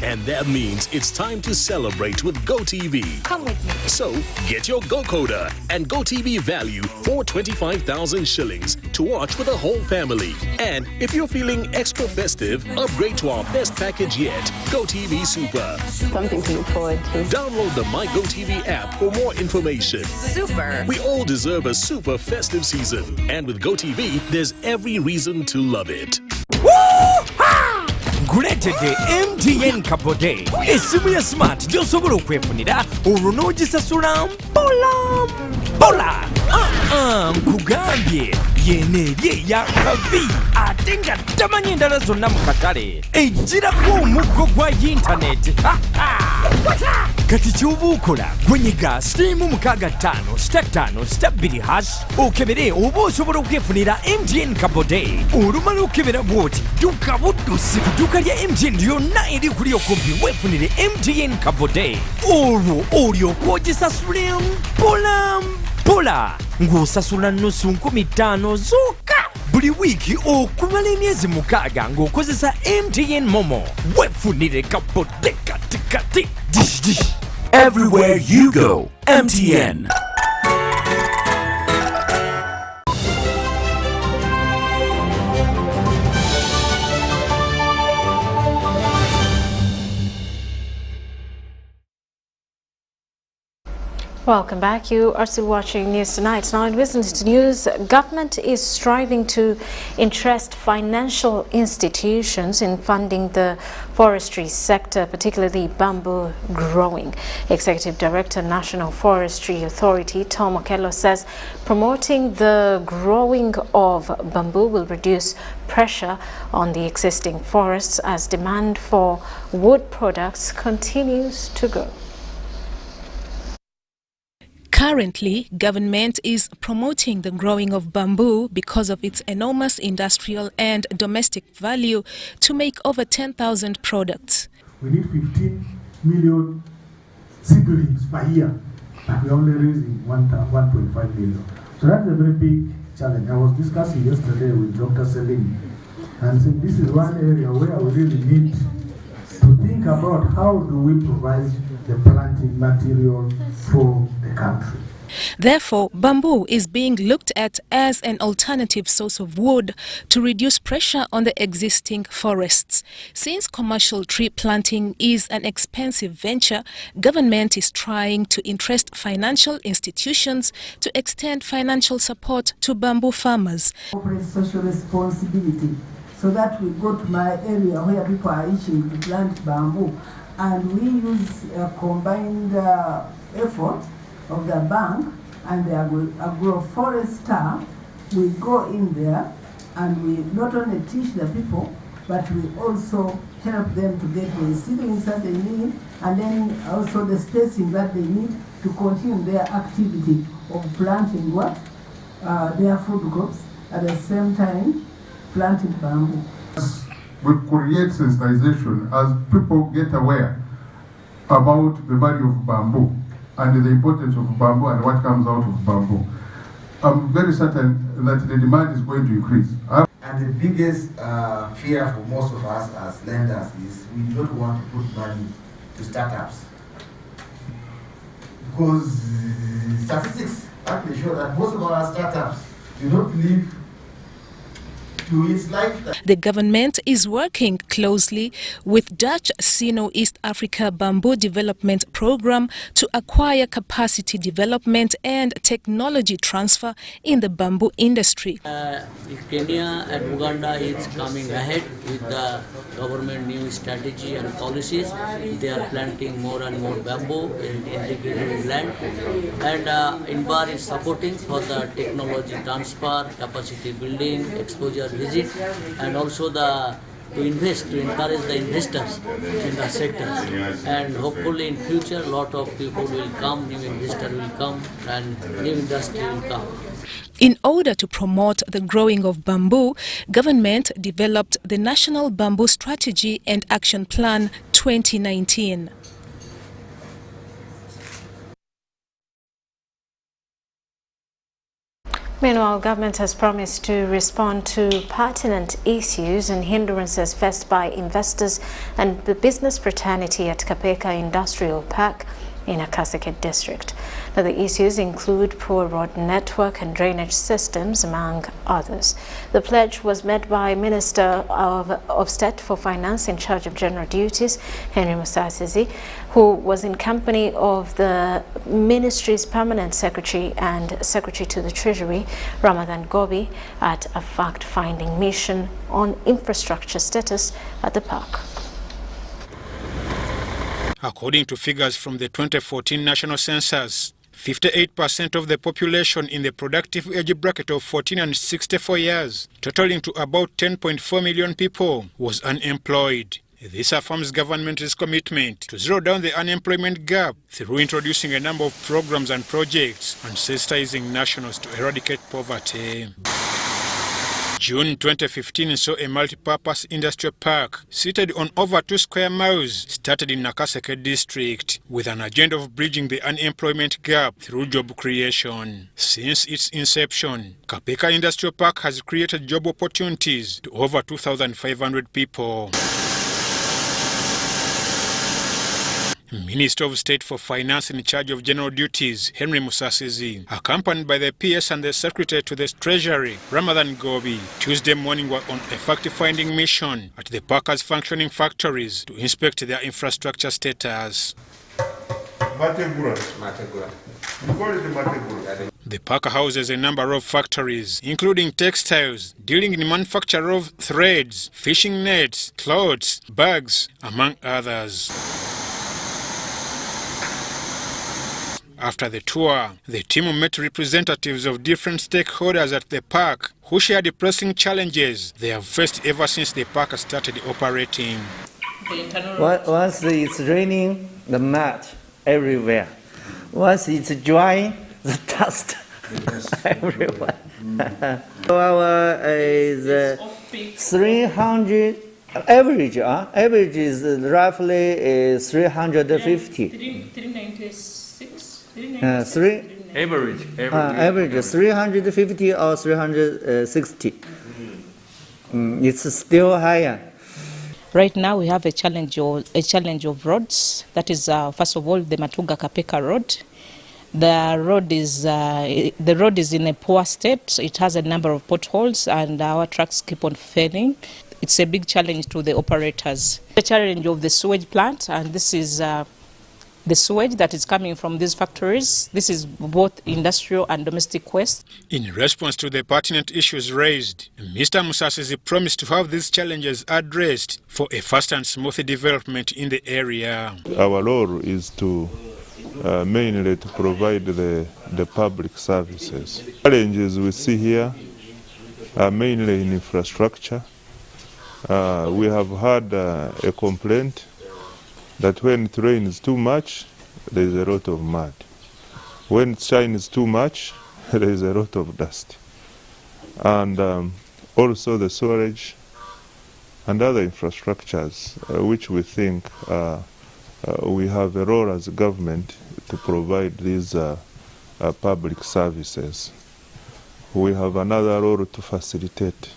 And that means it's time to celebrate with GoTV. Come with me. So get your GoCoder and GoTV value for 25,000 shillings to watch with the whole family. And if you're feeling extra festive, upgrade to our best package yet, GoTV Super. Something to look forward to. Download the My GoTV app for more information. Super. We all deserve a super festive season. And with GoTV, there's every reason to love it. Nguletedde MTN Kabode esimu ya smart gy'osobola okwefunira olwo n'ogisasula mpola nkugambye yeneerye ya kabi ate nga tamanyi endala zonna mu katale ejjirako omuggo gwa yintaneti kati ky'oba okola gwenyiga *655*2# okebere oba osobola okwefunira MTN Kabode. Olumala okebera bw'oti dduka buddusi ku dduuka lya MTN lyonna eri kuli okumpi weefunire MTN Kabode. Olwo olyoka ogisasule mpola mpola ng'osasula nnusu 15 zokka buli wiiki okumala emyezi 6 ng'okozesa MTN Momo. Weefunire Kabode kati. Dish. Everywhere you go, MTN. Welcome back. You are still watching News Tonight. Now in business news, government is striving to interest financial institutions in funding the forestry sector, particularly bamboo growing. Executive Director, National Forestry Authority, Tom Okello, says promoting the growing of bamboo will reduce pressure on the existing forests as demand for wood products continues to grow. Currently, government is promoting the growing of bamboo because of its enormous industrial and domestic value to make over 10,000 products. We need 15 million seedlings per year, but we're only raising 1.5 million. So that's a very big challenge. I was discussing yesterday with Dr. Selim and said this is one area where we really need to think about how do we provide the planting material for the country. Therefore, bamboo is being looked at as an alternative source of wood to reduce pressure on the existing forests. Since commercial tree planting is an expensive venture, government is trying to interest financial institutions to extend financial support to bamboo farmers. Corporate social responsibility, so that we go to my area where people are itching to plant bamboo, and we use a combined effort of the bank and the agroforester. We go in there and we not only teach the people, but we also help them to get the seedlings that they need, and then also the spacing that they need to continue their activity of planting their food crops, at the same time planting bamboo. We create sensitization as people get aware about the value of bamboo and the importance of bamboo and what comes out of bamboo. I'm very certain that the demand is going to increase. And the biggest fear for most of us as lenders is we don't want to put money to startups, because statistics actually show that most of our startups do not live to its lifetime. The government is working closely with Dutch Sino East Africa Bamboo Development Program to acquire capacity development and technology transfer in the bamboo industry. Kenya and Uganda is coming ahead with the government new strategy and policies. They are planting more and more bamboo in integrated land, and INBAR is supporting for the technology transfer, capacity building, exposure visit, and also to invest, to encourage the investors in the sector. And hopefully in future a lot of people will come, new investor will come, and new industry will come. In order to promote the growing of bamboo, government developed the National Bamboo Strategy and Action Plan 2019. Meanwhile, government has promised to respond to pertinent issues and hindrances faced by investors and the business fraternity at Kapeka Industrial Park in Akaseke district. Now, the issues include poor road network and drainage systems, among others. The pledge was made by Minister of State for Finance in charge of general duties, Henry Musasizi, who was in company of the ministry's permanent secretary and secretary to the Treasury, Ramadan Gobi, at a fact-finding mission on infrastructure status at the park. According to figures from the 2014 national census, 58% of the population in the productive age bracket of 14 and 64 years, totaling to about 10.4 million people, was unemployed. This affirms government's commitment to zero down the unemployment gap through introducing a number of programs and projects and sensitizing nationals to eradicate poverty. June 2015 saw a multi-purpose industrial park seated on over 2 square miles started in Nakaseke district with an agenda of bridging the unemployment gap through job creation. Since its inception, Kapeka Industrial Park has created job opportunities to over 2,500 people. Minister of State for Finance in charge of general duties, Henry Musasizi, accompanied by the PS and the Secretary to the Treasury, Ramadan Gobi, Tuesday morning were on a fact-finding mission at the park's functioning factories to inspect their infrastructure status. The park houses a number of factories, including textiles, dealing in manufacture of threads, fishing nets, clothes, bags, among others. After the tour, the team met representatives of different stakeholders at the park who shared the pressing challenges they have faced ever since the park started operating. Once it's raining, the mud everywhere. Once it's drying, the dust everywhere. Our is 300 average. Average is roughly 350. 396. Average 350 or 360. It's still higher. Right now we have a challenge of roads. That is first of all the Matuga Kapeka road. The road is in a poor state. It has a number of potholes and our trucks keep on failing. It's a big challenge to the operators. The challenge of the sewage plant, and this is the sewage that is coming from these factories. This is both industrial and domestic waste. In response to the pertinent issues raised, Mr. Musasizi promised to have these challenges addressed for a fast and smooth development in the area. Our role is to mainly to provide the public services. Challenges we see here are mainly in infrastructure. We have had a complaint that when it rains too much, there is a lot of mud. When it shines too much, there is a lot of dust. And also the storage and other infrastructures, which we think we have a role as a government to provide these public services. We have another role to facilitate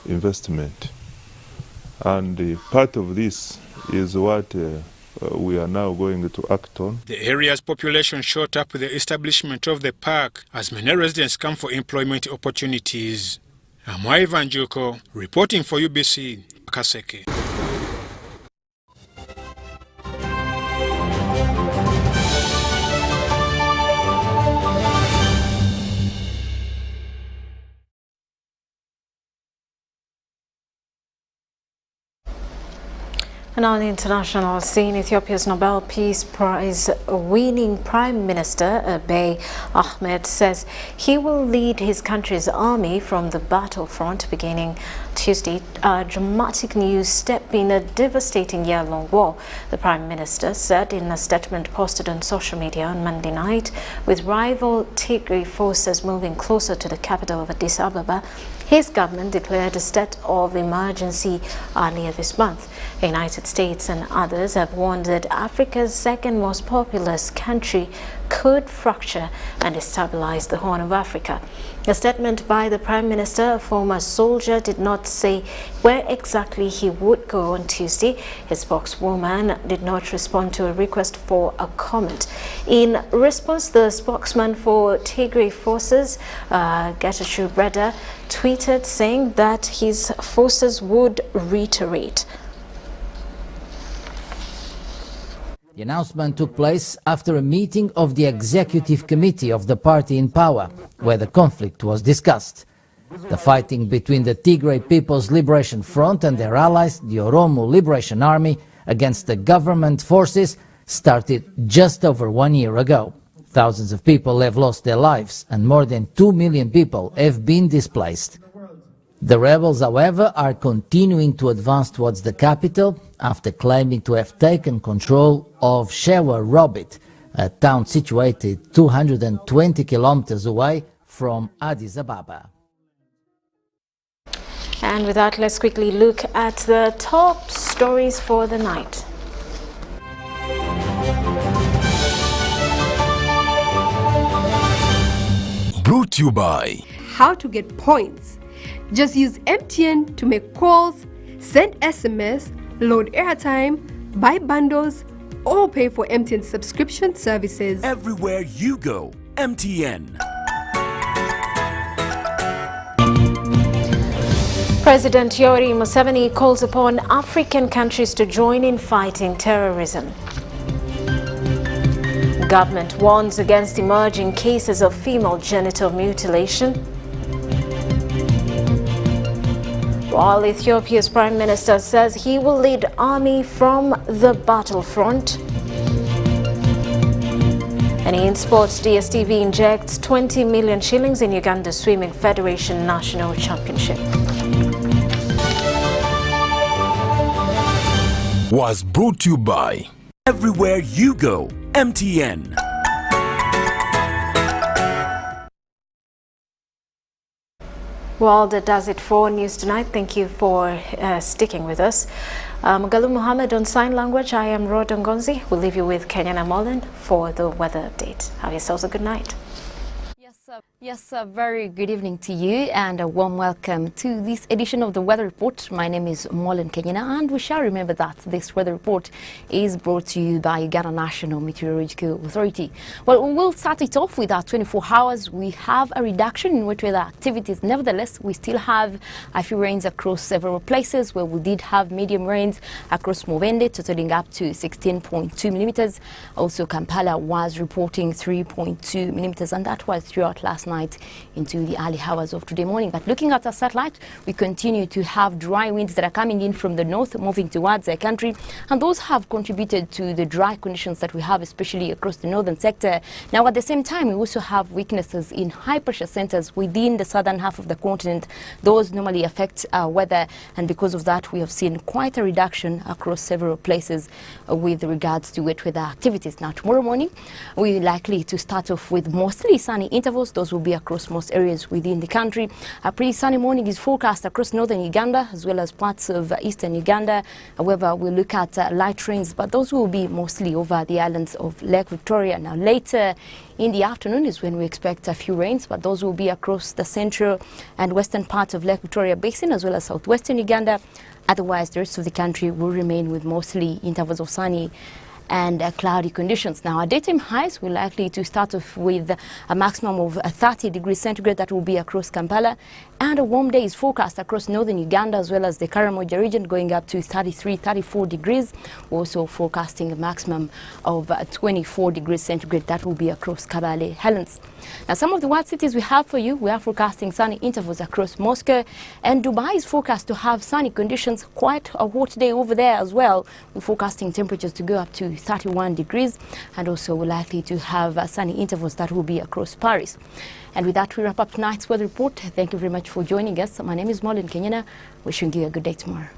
investment. And part of this is what we are now going to act on. The area's population shot up with the establishment of the park as many residents come for employment opportunities. I'm Ivan Juko, reporting for UBC, Kaseke. And on the international scene, Ethiopia's Nobel Peace Prize winning Prime Minister Abiy Ahmed says he will lead his country's army from the battlefront beginning Tuesday. A dramatic new step in a devastating year-long war, the Prime Minister said in a statement posted on social media on Monday night. With rival Tigray forces moving closer to the capital of Addis Ababa, his government declared a state of emergency earlier this month. The United States and others have warned that Africa's second most populous country could fracture and destabilize the Horn of Africa. A statement by the Prime Minister, a former soldier, did not say where exactly he would go on Tuesday. His spokeswoman did not respond to a request for a comment. In response, the spokesman for Tigray forces, Getachew Rhoda, tweeted saying that his forces would reiterate. The announcement took place after a meeting of the executive committee of the party in power, where the conflict was discussed. The fighting between the Tigray People's Liberation Front and their allies, the Oromo Liberation Army, against the government forces, started just over 1 year ago. Thousands of people have lost their lives and more than 2 million people have been displaced. The rebels, however, are continuing to advance towards the capital after claiming to have taken control of Shewa Robit, a town situated 220 kilometers away from Addis Ababa. And with that, let's quickly look at the top stories for the night. Brought to you by How to get points. Just use MTN to make calls, send SMS, load airtime, buy bundles, or pay for MTN subscription services. Everywhere you go, MTN. President Yoweri Museveni calls upon African countries to join in fighting terrorism. Government warns against emerging cases of female genital mutilation. While Ethiopia's Prime Minister says he will lead army from the battlefront. And in sports, DSTV injects 20 million shillings in Uganda Swimming Federation National Championship. Was brought to you by Everywhere you go, MTN. Well, that does it for News Tonight. Thank you for sticking with us. Mugalu Mohammed on sign language. I am Rhoda Ngozi. We'll leave you with Kenyan Molen for the weather update. Have yourselves a good night. Yes, very good evening to you and a warm welcome to this edition of the Weather Report. My name is Molen Kenyana, and we shall remember that this weather report is brought to you by Uganda National Meteorological Authority. Well, we'll start it off with our 24 hours. We have a reduction in wet weather activities. Nevertheless, we still have a few rains across several places where we did have medium rains across Mubende, totaling up to 16.2 millimeters. Also, Kampala was reporting 3.2 millimeters, and that was throughout last night into the early hours of today morning. But looking at our satellite, we continue to have dry winds that are coming in from the north, moving towards the country, and those have contributed to the dry conditions that we have, especially across the northern sector. Now, at the same time, we also have weaknesses in high pressure centers within the southern half of the continent. Those normally affect our weather, and because of that, we have seen quite a reduction across several places with regards to wet weather activities. Now, tomorrow morning, we're likely to start off with mostly sunny intervals. Those will be across most areas within the country. A pretty sunny morning is forecast across northern Uganda as well as parts of eastern Uganda. However, we'll look at light rains, but those will be mostly over the islands of Lake Victoria. Now, later in the afternoon is when we expect a few rains, but those will be across the central and western parts of Lake Victoria Basin as well as southwestern Uganda. Otherwise, the rest of the country will remain with mostly intervals of sunny and cloudy conditions. Now, our daytime highs will likely to start off with a maximum of 30 degrees centigrade. That will be across Kampala, and a warm day is forecast across northern Uganda as well as the Karamoja region, going up to 33, 34 degrees. We're also forecasting a maximum of 24 degrees centigrade. That will be across Kabale Highlands. Now, some of the world cities we have for you, we are forecasting sunny intervals across Moscow, and Dubai is forecast to have sunny conditions. Quite a hot day over there as well. We're forecasting temperatures to go up to 31 degrees, and also we're likely to have sunny intervals that will be across Paris. And with that, we wrap up tonight's weather report. Thank you very much for joining us. My name is Molen Kenyana. Wishing you a good day tomorrow.